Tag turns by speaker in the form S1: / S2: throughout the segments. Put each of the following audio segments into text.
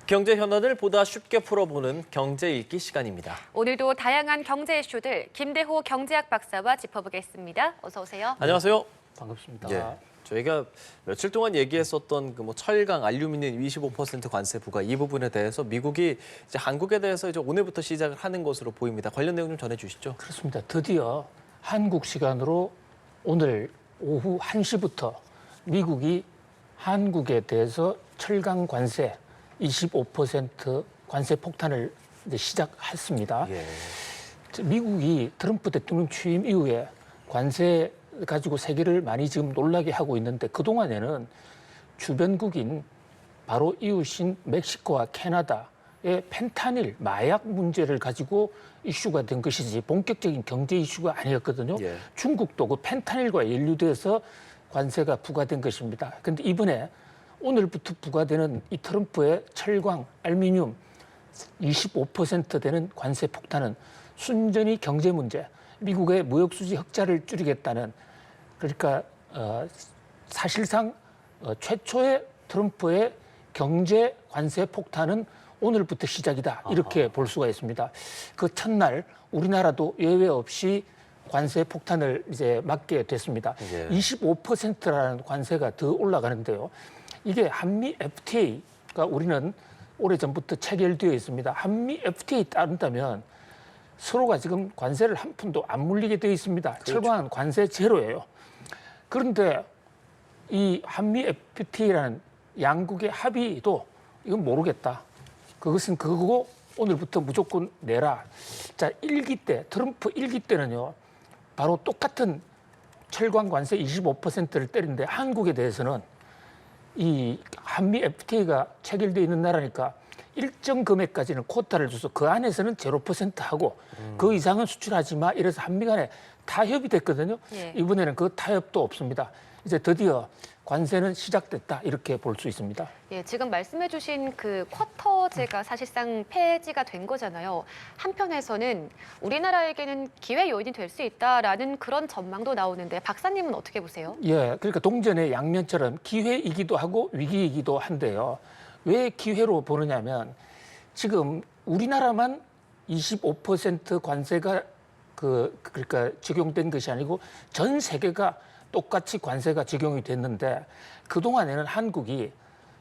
S1: 경제 현안을 보다 쉽게 풀어보는 경제 읽기 시간입니다.
S2: 오늘도 다양한 경제 이슈들 김대호 경제학 박사와 짚어보겠습니다. 어서 오세요.
S1: 안녕하세요.
S3: 반갑습니다.
S1: 예, 저희가 며칠 동안 얘기했었던 그 철강, 알루미늄 25% 관세 부과 이 부분에 대해서 미국이 이제 한국에 대해서 이제 오늘부터 시작을 하는 것으로 보입니다. 관련 내용 좀 전해주시죠.
S3: 그렇습니다. 드디어 한국 시간으로 오늘 오후 1시부터 미국이 한국에 대해서 철강 관세 25% 관세 폭탄을 이제 시작했습니다.
S1: 예.
S3: 미국이 트럼프 대통령 취임 이후에 관세 가지고 세계를 많이 지금 놀라게 하고 있는데 그동안에는 주변국인 바로 이웃인 멕시코와 캐나다의 펜타닐, 마약 문제를 가지고 이슈가 된 것이지 본격적인 경제 이슈가 아니었거든요.
S1: 예.
S3: 중국도 그 펜타닐과 연루돼서 관세가 부과된 것입니다. 그런데 이번에 오늘부터 부과되는 이 트럼프의 철강, 알루미늄 25% 되는 관세 폭탄은 순전히 경제 문제, 미국의 무역 수지 흑자를 줄이겠다는 그러니까 사실상 최초의 트럼프의 경제 관세 폭탄은 오늘부터 시작이다 이렇게 볼 수가 있습니다. 그 첫날 우리나라도 예외 없이 관세 폭탄을 이제 맞게 됐습니다.
S1: 예.
S3: 25%라는 관세가 더 올라가는데요. 이게 한미 FTA가 우리는 오래전부터 체결되어 있습니다. 한미 FTA 따른다면 서로가 지금 관세를 한 푼도 안 물리게 되어 있습니다.
S1: 그렇죠.
S3: 철강은 관세 제로예요. 그런데 이 한미 FTA라는 양국의 합의도 이건 모르겠다. 그것은 그거고 오늘부터 무조건 내라. 자, 트럼프 1기 때는요. 바로 똑같은 철강 관세 25%를 때리는데 한국에 대해서는 이 한미 FTA가 체결되어 있는 나라니까 일정 금액까지는 쿼타를 줘서 그 안에서는 0% 하고 그 이상은 수출하지 마. 이래서 한미 간에 타협이 됐거든요.
S2: 예.
S3: 이번에는 그 타협도 없습니다. 이제 드디어 관세는 시작됐다 이렇게 볼 수 있습니다.
S2: 예, 지금 말씀해주신 그 쿼터제가 사실상 폐지가 된 거잖아요. 한편에서는 우리나라에게는 기회 요인이 될 수 있다라는 그런 전망도 나오는데 박사님은 어떻게 보세요?
S3: 예, 그러니까 동전의 양면처럼 기회이기도 하고 위기이기도 한데요. 왜 기회로 보느냐면 지금 우리나라만 25% 관세가 그러니까 적용된 것이 아니고 전 세계가 똑같이 관세가 적용이 됐는데 그동안에는 한국이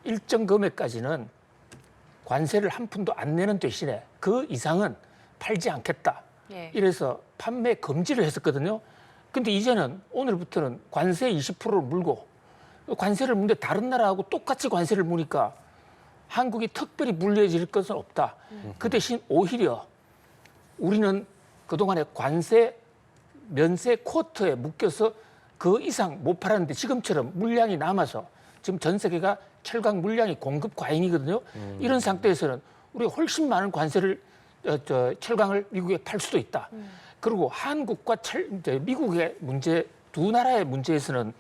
S3: 일정 금액까지는 관세를 한 푼도 안 내는 대신에 그 이상은 팔지 않겠다.
S2: 예.
S3: 이래서 판매 금지를 했었거든요. 근데 이제는 오늘부터는 관세 20%를 물고 관세를 무는데 다른 나라하고 똑같이 관세를 무니까 한국이 특별히 불리해질 것은 없다. 그 대신 오히려 우리는 그동안에 관세 면세 쿼터에 묶여서 그 이상 못 팔았는데 지금처럼 물량이 남아서 지금 전 세계가 철강 물량이 공급 과잉이거든요. 이런 상태에서는 우리가 훨씬 많은 관세를 철강을 미국에 팔 수도 있다. 그리고 한국과 미국의 문제 두 나라의 문제에서는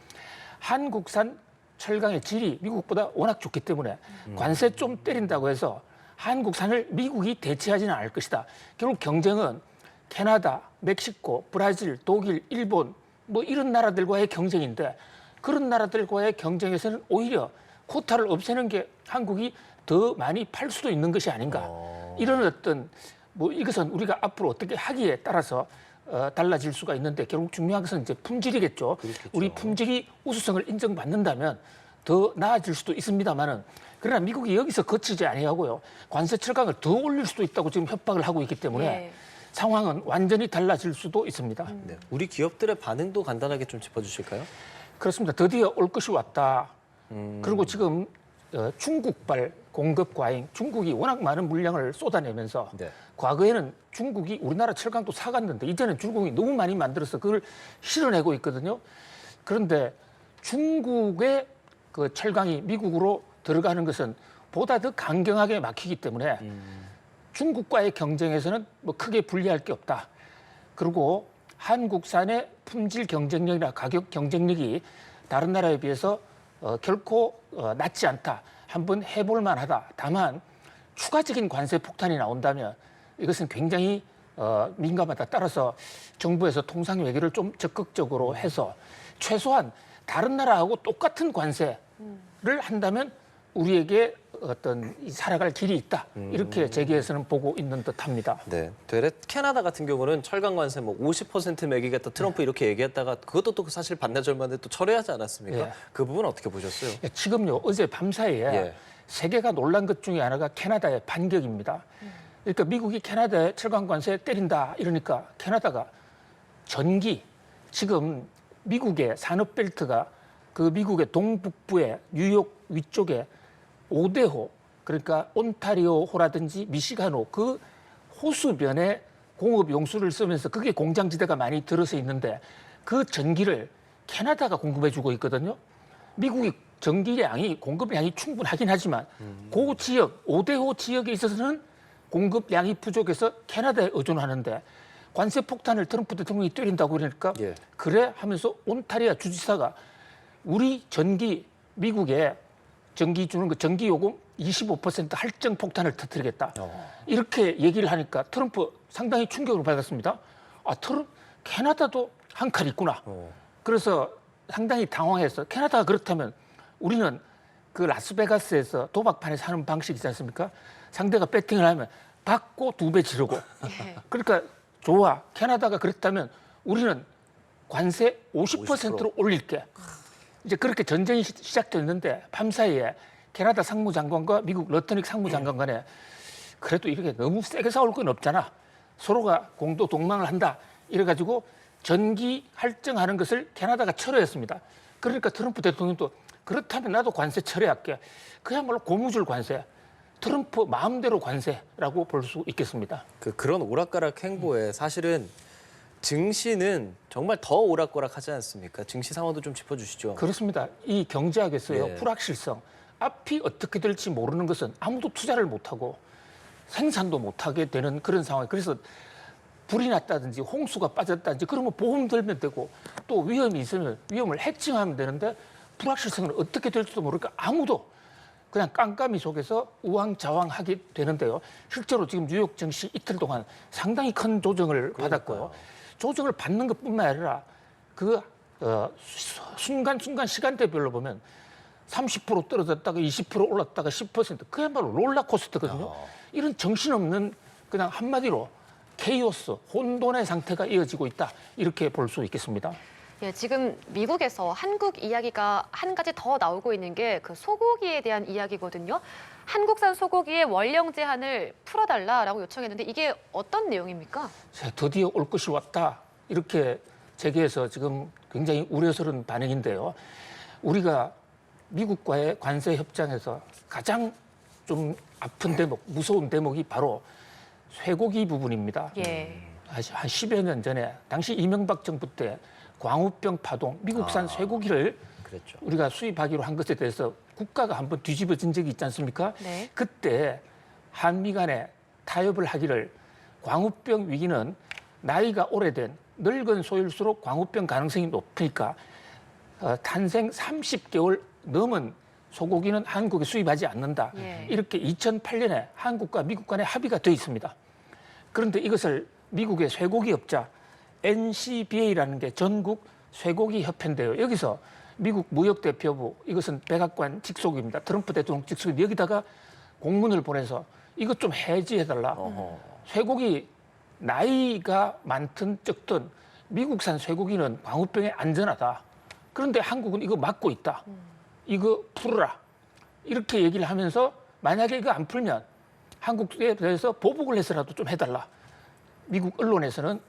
S3: 한국산 철강의 질이 미국보다 워낙 좋기 때문에 관세 좀 때린다고 해서 한국산을 미국이 대체하지는 않을 것이다. 결국 경쟁은 캐나다, 멕시코, 브라질, 독일, 일본 뭐 이런 나라들과의 경쟁인데 그런 나라들과의 경쟁에서는 오히려 쿼타를 없애는 게 한국이 더 많이 팔 수도 있는 것이 아닌가. 이런 어떤 뭐 이것은 우리가 앞으로 어떻게 하기에 따라서 달라질 수가 있는데 결국 중요한 것은 이제 품질이겠죠.
S1: 그렇겠죠.
S3: 우리 품질이 우수성을 인정받는다면 더 나아질 수도 있습니다만은 그러나 미국이 여기서 거치지 아니하고요. 관세 철강을 더 올릴 수도 있다고 지금 협박을 하고 있기 때문에
S2: 예.
S3: 상황은 완전히 달라질 수도 있습니다.
S1: 네. 우리 기업들의 반응도 간단하게 좀 짚어주실까요?
S3: 그렇습니다. 드디어 올 것이 왔다. 그리고 지금 중국발 공급 과잉, 중국이 워낙 많은 물량을 쏟아내면서
S1: 네.
S3: 과거에는 중국이 우리나라 철강도 사갔는데 이제는 중국이 너무 많이 만들어서 그걸 실어내고 있거든요. 그런데 중국의 그 철강이 미국으로 들어가는 것은 보다 더 강경하게 막히기 때문에 중국과의 경쟁에서는 뭐 크게 불리할 게 없다. 그리고 한국산의 품질 경쟁력이나 가격 경쟁력이 다른 나라에 비해서 결코 낮지 않다. 한번 해볼 만하다. 다만 추가적인 관세 폭탄이 나온다면 이것은 굉장히 민감하다. 따라서 정부에서 통상 외교를 좀 적극적으로 해서 최소한 다른 나라하고 똑같은 관세를 한다면 우리에게 어떤 살아갈 길이 있다. 이렇게 재계에서는 보고 있는 듯합니다.
S1: 네. 되레 캐나다 같은 경우는 철강 관세 뭐 50% 매기겠다 트럼프 이렇게 얘기했다가 그것도 또 사실 반나절 만에 또 철회하지 않았습니까?
S3: 예.
S1: 그 부분 어떻게 보셨어요?
S3: 지금요 어제 밤사이에
S1: 예.
S3: 세계가 놀란 것 중에 하나가 캐나다의 반격입니다. 그러니까 미국이 캐나다에 철강 관세 때린다 이러니까 캐나다가 전기 지금 미국의 산업벨트가 그 미국의 동북부에 뉴욕 위쪽에 오데호 그러니까 온타리오호라든지 미시간호 그 호수변에 공업 용수를 쓰면서 그게 공장지대가 많이 들어서 있는데 그 전기를 캐나다가 공급해주고 있거든요. 미국이 전기량이 공급량이 충분하긴 하지만 그 지역 오데호 지역에 있어서는 공급량이 부족해서 캐나다에 의존하는데 관세 폭탄을 트럼프 대통령이 때린다고 그러니까
S1: 예.
S3: 그래 하면서 온타리아 주지사가 우리 전기 미국에 전기 주는 그 전기 요금 25% 할증 폭탄을 터뜨리겠다. 이렇게 얘기를 하니까 트럼프 상당히 충격을 받았습니다. 캐나다도 한 칼 있구나. 그래서 상당히 당황해서 캐나다가 그렇다면 우리는 그 라스베가스에서 도박판에서 하는 방식 있지 않습니까? 상대가 배팅을 하면 받고 2배 지르고. 그러니까 좋아. 캐나다가 그렇다면 우리는 관세 50%로 올릴게. 이제 그렇게 전쟁이 시작됐는데 밤사이에 캐나다 상무장관과 미국 러터닉 상무장관 간에 그래도 이렇게 너무 세게 싸울 건 없잖아. 서로가 공동 동맹을 한다. 이래가지고 전기 할증하는 것을 캐나다가 철회했습니다. 그러니까 트럼프 대통령도 그렇다면 나도 관세 철회할게. 그야말로 고무줄 관세. 트럼프 마음대로 관세라고 볼 수 있겠습니다.
S1: 그런 오락가락 행보에 사실은 증시는 정말 더 오락가락하지 않습니까? 증시 상황도 좀 짚어주시죠.
S3: 그렇습니다. 이 경제학에서요.
S1: 예.
S3: 불확실성. 앞이 어떻게 될지 모르는 것은 아무도 투자를 못하고 생산도 못하게 되는 그런 상황. 그래서 불이 났다든지 홍수가 빠졌다든지 그러면 보험 들면 되고 또 위험이 있으면 위험을 해칭하면 되는데 불확실성은 어떻게 될지도 모르니까 아무도 그냥 깜깜이 속에서 우왕좌왕하게 되는데요. 실제로 지금 뉴욕 증시 이틀 동안 상당히 큰 조정을 받았고요. 조정을 받는 것뿐만 아니라 그 순간순간 시간대별로 보면 30% 떨어졌다가 20% 올랐다가 10% 그야말로 롤러코스터거든요. 이런 정신없는 그냥 한마디로 케이오스, 혼돈의 상태가 이어지고 있다. 이렇게 볼 수 있겠습니다.
S2: 예, 지금 미국에서 한국 이야기가 한 가지 더 나오고 있는 게 그 소고기에 대한 이야기거든요. 한국산 소고기의 원령 제한을 풀어달라라고 요청했는데 이게 어떤 내용입니까?
S3: 드디어 올 것이 왔다. 이렇게 재계에서 지금 굉장히 우려스러운 반응인데요. 우리가 미국과의 관세 협정에서 가장 좀 아픈 대목, 무서운 대목이 바로 쇠고기 부분입니다.
S2: 예.
S3: 한 10여 년 전에 당시 이명박 정부 때 광우병 파동, 미국산 쇠고기를
S1: 그랬죠.
S3: 우리가 수입하기로 한 것에 대해서 국가가 한번 뒤집어진 적이 있지 않습니까?
S2: 네.
S3: 그때 한미 간에 타협을 하기를 광우병 위기는 나이가 오래된 늙은 소일수록 광우병 가능성이 높으니까 탄생 30개월 넘은 소고기는 한국에 수입하지 않는다.
S2: 예.
S3: 이렇게 2008년에 한국과 미국 간에 합의가 돼 있습니다. 그런데 이것을 미국의 쇠고기 업자 NCBA라는 게 전국 쇠고기 협회인데요. 여기서 미국 무역대표부 이것은 백악관 직속입니다. 트럼프 대통령 직속인데 여기다가 공문을 보내서 이것 좀 해지해달라. 쇠고기 나이가 많든 적든 미국산 쇠고기는 광우병에 안전하다. 그런데 한국은 이거 막고 있다. 이거 풀어라. 이렇게 얘기를 하면서 만약에 이거 안 풀면 한국에 대해서 보복을 해서라도 좀 해달라. 미국 언론에서는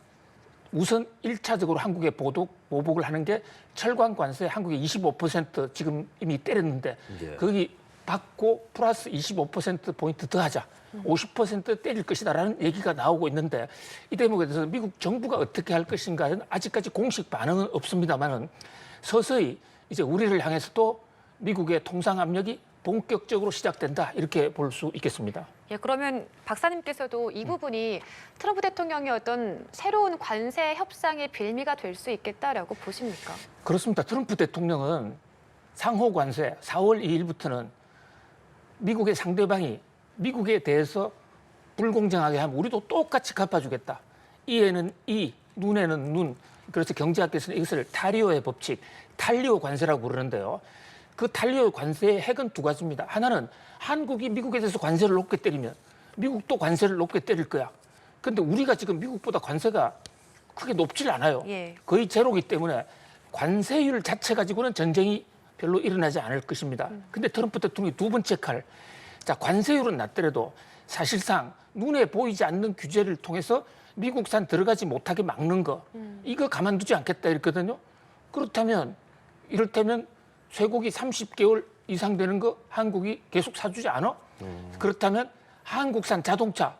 S3: 우선 1차적으로 한국에 보복을 하는 게 철강 관세 한국에 25% 지금 이미 때렸는데
S1: 예.
S3: 거기 받고 플러스 25%포인트 더 하자. 50% 때릴 것이다라는 얘기가 나오고 있는데 이 대목에 대해서 미국 정부가 어떻게 할 것인가는 아직까지 공식 반응은 없습니다만은 서서히 이제 우리를 향해서도 미국의 통상 압력이 본격적으로 시작된다 이렇게 볼 수 있겠습니다.
S2: 예, 그러면 박사님께서도 이 부분이 트럼프 대통령의 어떤 새로운 관세 협상의 빌미가 될 수 있겠다라고 보십니까?
S3: 그렇습니다. 트럼프 대통령은 상호 관세 4월 2일부터는 미국의 상대방이 미국에 대해서 불공정하게 하면 우리도 똑같이 갚아주겠다. 이에는 이, 눈에는 눈. 그래서 경제학계에서는 이것을 타리오의 법칙, 탈리오 관세라고 부르는데요. 그 탄력 관세의 핵은 두 가지입니다. 하나는 한국이 미국에 대해서 관세를 높게 때리면 미국도 관세를 높게 때릴 거야. 그런데 우리가 지금 미국보다 관세가 크게 높질 않아요.
S2: 예.
S3: 거의 제로이기 때문에 관세율 자체 가지고는 전쟁이 별로 일어나지 않을 것입니다. 근데 트럼프 대통령이 두 번째 칼, 자, 관세율은 낮더라도 사실상 눈에 보이지 않는 규제를 통해서 미국산 들어가지 못하게 막는 거, 이거 가만두지 않겠다 이랬거든요. 그렇다면 이를테면 쇠고기 30개월 이상 되는 거 한국이 계속 사주지 않아? 그렇다면 한국산 자동차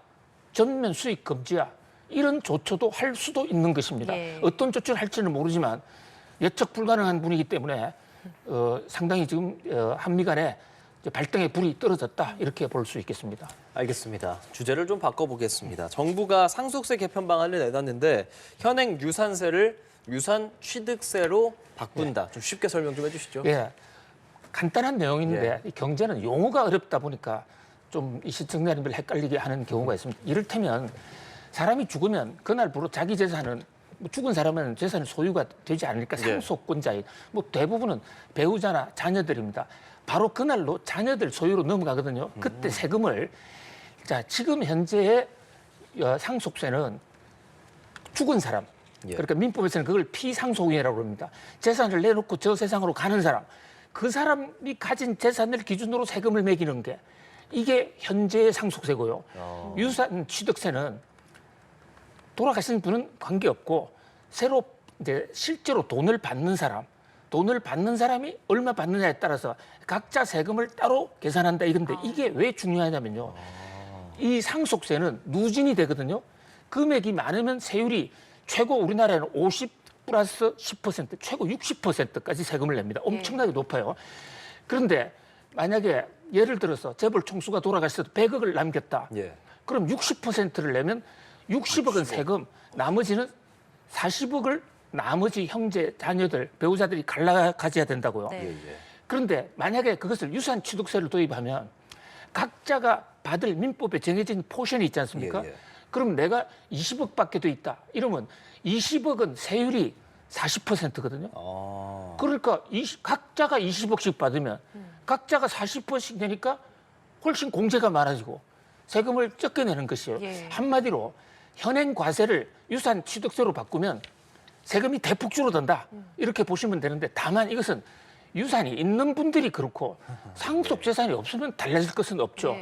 S3: 전면 수입 금지야. 이런 조처도 할 수도 있는 것입니다.
S2: 예.
S3: 어떤 조처를 할지는 모르지만 예측 불가능한 분이기 때문에 상당히 지금 한미 간에 발등에 불이 떨어졌다 이렇게 볼 수 있겠습니다.
S1: 알겠습니다. 주제를 좀 바꿔보겠습니다. 정부가 상속세 개편 방안을 내놨는데 현행 유산세를 유산 취득세로 바꾼다. 좀 쉽게 설명 좀 해주시죠.
S3: 예, 간단한 내용인데 이 경제는 용어가 어렵다 보니까 좀 이 시청자님들 헷갈리게 하는 경우가 있습니다. 이를테면 사람이 죽으면 그날부로 자기 재산은 뭐 죽은 사람은 재산이 소유가 되지 않으니까 상속권자인 뭐 대부분은 배우자나 자녀들입니다. 바로 그날로 자녀들 소유로 넘어가거든요. 그때 세금을 자 지금 현재의 상속세는 죽은 사람 그러니까 민법에서는 그걸 피상속인이라고 합니다. 재산을 내놓고 저 세상으로 가는 사람 그 사람이 가진 재산을 기준으로 세금을 매기는 게 이게 현재의 상속세고요. 유산 취득세는 돌아가신 분은 관계없고 새로 이제 실제로 돈을 받는 사람이 얼마 받느냐에 따라서 각자 세금을 따로 계산한다 이건데 이게 왜 중요하냐면요. 이 상속세는 누진이 되거든요. 금액이 많으면 세율이 최고 우리나라에는 50 플러스 10% 최고 60%까지 세금을 냅니다. 엄청나게 높아요. 그런데 만약에 예를 들어서 재벌 총수가 돌아가셔도 100억을 남겼다. 그럼 60%를 내면 60억은 세금, 나머지는 40억을 나머지 형제, 자녀들, 배우자들이 가져야 된다고요. 그런데 만약에 그것을 유산 취득세를 도입하면 각자가 받을 민법에 정해진 포션이 있지 않습니까? 그럼 내가 20억밖에 돼 있다. 이러면 20억은 세율이 40%거든요. 그러니까 각자가 20억씩 받으면 각자가 40%씩 내니까 훨씬 공제가 많아지고 세금을 적게 내는 것이에요. 한마디로 현행 과세를 유산 취득세로 바꾸면 세금이 대폭 줄어든다. 이렇게 보시면 되는데 다만 이것은 유산이 있는 분들이 그렇고 상속 재산이 없으면 달라질 것은 없죠.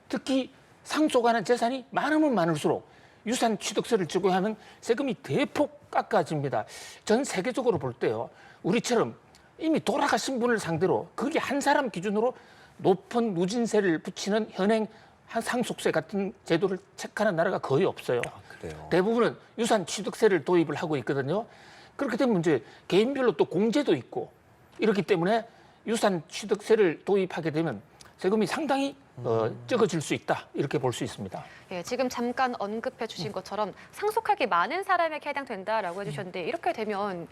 S3: 특히 상속하는 재산이 많으면 많을수록 유산 취득세를 적용하면 세금이 대폭 깎아집니다. 전 세계적으로 볼 때요. 우리처럼 이미 돌아가신 분을 상대로 그게 한 사람 기준으로 높은 누진세를 붙이는 현행 상속세 같은 제도를 택하는 나라가 거의 없어요. 대부분은 유산 취득세를 도입을 하고 있거든요. 그렇게 되면 이제 개인별로 또 공제도 있고 이렇기 때문에 유산 취득세를 도입하게 되면 세금이 상당히 적어질 수 있다 이렇게 볼 수 있습니다.
S2: 예, 지금 잠깐 언급해 주신 것처럼 상속할 게 많은 사람에게 해당된다라고 해주셨는데 이렇게 되면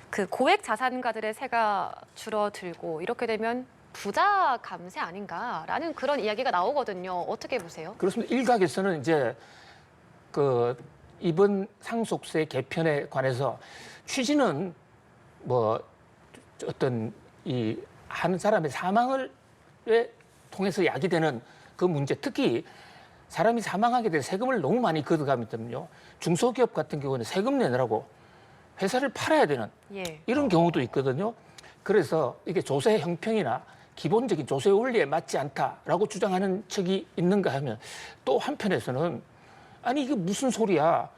S2: 그 고액 자산가들의 세가 줄어들고 이렇게 되면 부자 감세 아닌가라는 그런 이야기가 나오거든요. 어떻게 보세요?
S3: 그렇습니다. 일각에서는 이제 그 이번 상속세 개편에 관해서 취지는 뭐 어떤 이 한 사람의 사망을 통해서 야기되는 그 문제, 특히 사람이 사망하게 된 세금을 너무 많이 걷어가면요. 중소기업 같은 경우는 세금 내느라고 회사를 팔아야 되는 이런 경우도 있거든요. 그래서 이게 조세 형평이나 기본적인 조세 원리에 맞지 않다라고 주장하는 측이 있는가 하면 또 한편에서는 아니 이게 무슨 소리야.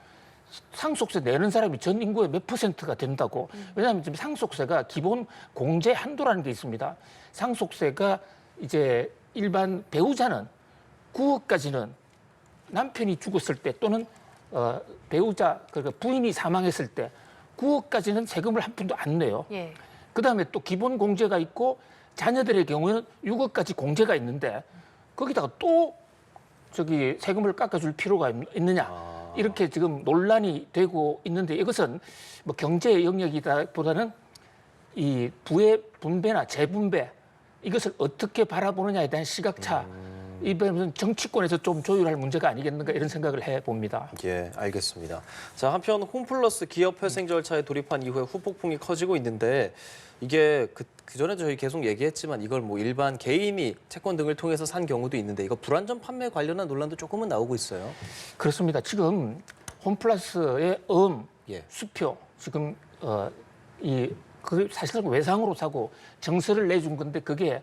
S3: 상속세 내는 사람이 전 인구의 몇 %가 된다고. 왜냐하면 지금 상속세가 기본 공제 한도라는 게 있습니다. 상속세가 이제 일반 배우자는 9억까지는 남편이 죽었을 때 또는 배우자 그러니까 부인이 사망했을 때 9억까지는 세금을 한 푼도 안 내요. 그다음에 또 기본 공제가 있고 자녀들의 경우에는 6억까지 공제가 있는데 거기다가 또 저기 세금을 깎아줄 필요가 있느냐 이렇게 지금 논란이 되고 있는데 이것은 뭐 경제 영역이다보다는 이 부의 분배나 재분배 이것을 어떻게 바라보느냐에 대한 시각차 이번에는 정치권에서 좀 조율할 문제가 아니겠는가 이런 생각을 해봅니다.
S1: 예, 알겠습니다. 자, 한편 홈플러스 기업 회생 절차에 돌입한 이후에 후폭풍이 커지고 있는데 이게 그전에도 저희 계속 얘기했지만 이걸 뭐 일반 개인이 채권 등을 통해서 산 경우도 있는데 이거 불안전 판매 관련한 논란도 조금은 나오고 있어요.
S3: 그렇습니다. 지금 홈플러스의
S1: 예.
S3: 수표 지금 그 사실상 외상으로 사고 정서를 내준 건데 그게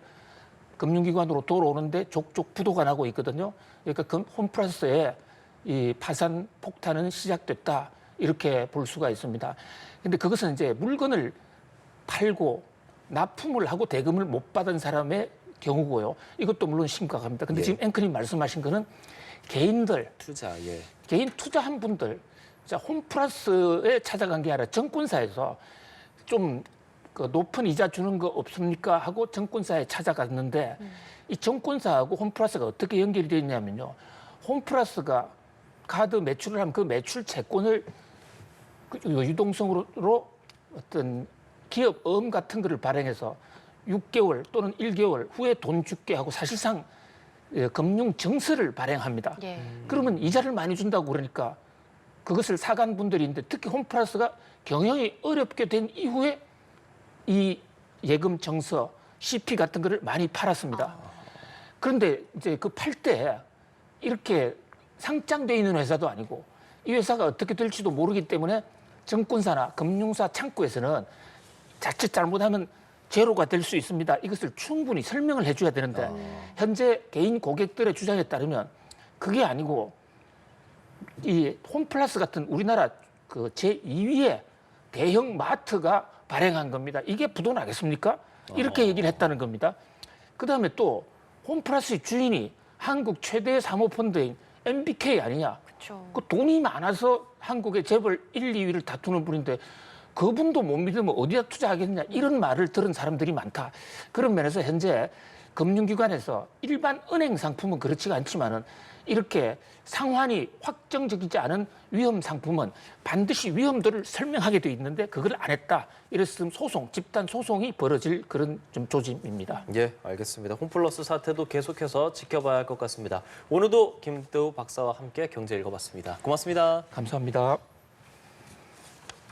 S3: 금융기관으로 돌아오는데 족족 부도가 나고 있거든요. 그러니까 홈플러스의 이 파산 폭탄은 시작됐다 이렇게 볼 수가 있습니다. 근데 그것은 이제 물건을 팔고 납품을 하고 대금을 못 받은 사람의 경우고요. 이것도 물론 심각합니다. 근데
S1: 예.
S3: 지금 앵커님 말씀하신 거는 개인들,
S1: 투자, 예.
S3: 개인 투자한 분들, 자, 홈플러스에 찾아간 게 아니라 정권사에서 좀 그 높은 이자 주는 거 없습니까? 하고 정권사에 찾아갔는데 이 정권사하고 홈플러스가 어떻게 연결이 되어 있냐면요. 홈플러스가 카드 매출을 하면 그 매출 채권을 유동성으로 어떤 기업 어음 같은 거를 발행해서 6개월 또는 1개월 후에 돈 줄게 하고 사실상 금융 정서를 발행합니다.
S2: 예.
S3: 그러면 이자를 많이 준다고 그러니까 그것을 사간 분들이 있는데 특히 홈플러스가 경영이 어렵게 된 이후에 이 예금 정서, CP 같은 거를 많이 팔았습니다. 그런데 이제 그 팔 때 이렇게 상장돼 있는 회사도 아니고 이 회사가 어떻게 될지도 모르기 때문에 정권사나 금융사 창구에서는 자칫 잘못하면 제로가 될 수 있습니다. 이것을 충분히 설명을 해줘야 되는데 현재 개인 고객들의 주장에 따르면 그게 아니고 이 홈플러스 같은 우리나라 그 제2위의 대형 마트가 발행한 겁니다. 이게 부도 나겠습니까? 이렇게 얘기를 했다는 겁니다. 그다음에 또 홈플러스의 주인이 한국 최대 사모펀드인 MBK 아니냐?
S2: 그렇죠.
S3: 그 돈이 많아서 한국의 재벌 1, 2위를 다투는 분인데 그분도 못 믿으면 어디다 투자하겠냐 이런 말을 들은 사람들이 많다. 그런 면에서 현재 금융기관에서 일반 은행 상품은 그렇지가 않지만은 이렇게 상환이 확정적이지 않은 위험 상품은 반드시 위험도를 설명하게 돼 있는데 그걸 안 했다. 이랬으면 집단 소송이 벌어질 그런 좀 조짐입니다.
S1: 예, 알겠습니다. 홈플러스 사태도 계속해서 지켜봐야 할 것 같습니다. 오늘도 김태우 박사와 함께 경제 읽어봤습니다. 고맙습니다.
S3: 감사합니다.